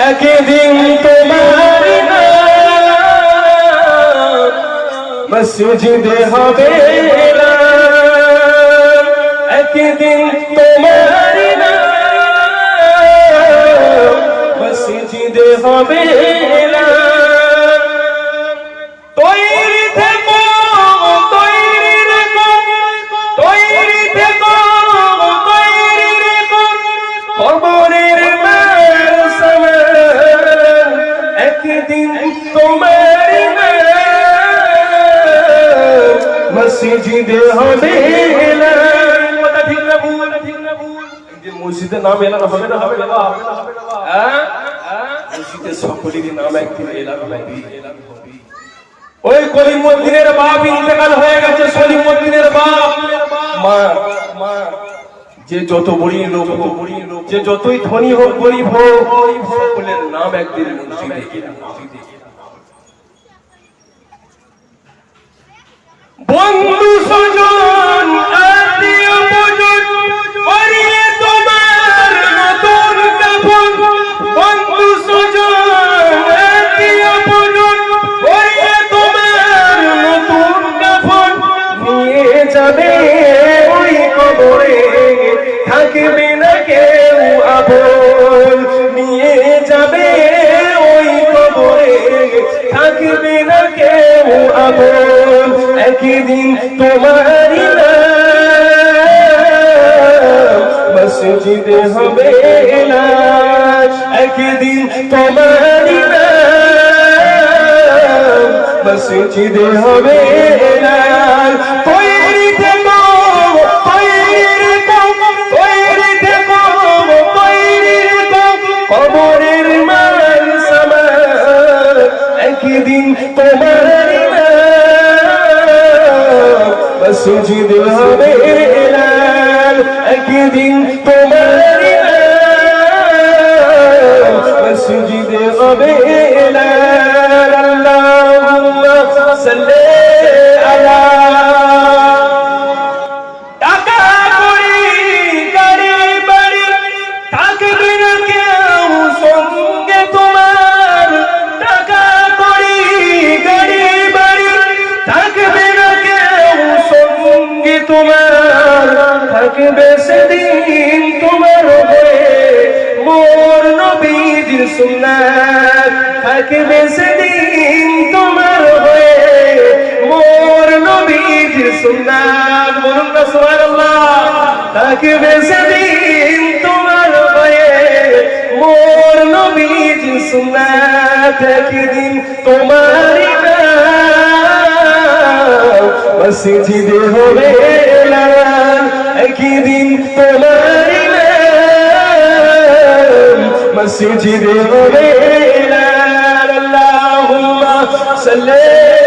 একদিন তোমার মসজিদে হবে না, একদিন তোমার মসজিদে হবে না। তৈরি থেকো, তৈরি রেখো, তৈরি থেকো, তৈরি রেখো, কবরের একদিন তোমার মসজিদে হবে না। কথা ঠিক না ভুল? একদিন মসজিদে নাম এলানো হবে না, হবে না? মসজিদে সকলেরই নাম একদিন এলানো হবে। ওই কলিমুদ্দিনের বাপ ইন্তেকাল হয়ে গেছে, সলিমুদ্দিনের বাপ। মা যে যত বড় লোক, যে যতই ধনী হোক গরিব হোক, সকলের নাম একদিন মসজিদে। বন্ধু স্বজন আত্মীয় স্বজন করিয়ে তোমার নতুন কাফন, বন্ধু স্বজন আত্মীয় স্বজন করিয়ে তোমার নতুন কাফন, নিয়ে যাবে ওই কবরে, থাকবে না কেউ আপন, নিয়ে যাবে ওই কবরে, থাকবে না কেউ আপন। একদিন তোমারি মসজিদে হবে না, একদিন তোমারি মসজিদে হবে না। তৈরি থেকো, তৈরি থেকো, তৈরি থেকো, তৈরি থেকো, কবরের মান সামান একদিন তোমারি মসজিদে হবে না, একদিন তোমার মসজিদে হবে না। আল্লাহুম্মা সাল্লি আলা। টাকা করি গাড়ি বাড়ি থাকবে না কেউ সঙ্গে তোমার, টাকা করি গাড়ি বাড়ি থাকবে না কেউ সঙ্গে তোমার, থাকবে সেদিন তোমার হয়ে মোর নবীজির সুন্নাত, থাকবে সেদিন তোমার হয়ে মোর নবীজির সুন্নাত। বলুন না সুবহানাল্লাহ। থাকবে সেদিন তোমার হয়ে মোর নবীজির সুন্নাত, একদিন তোমারই মসজিদে হবে না, একদিন তোমারি মসজিদে হবে না। আল্লাহুম্মা সাল্লি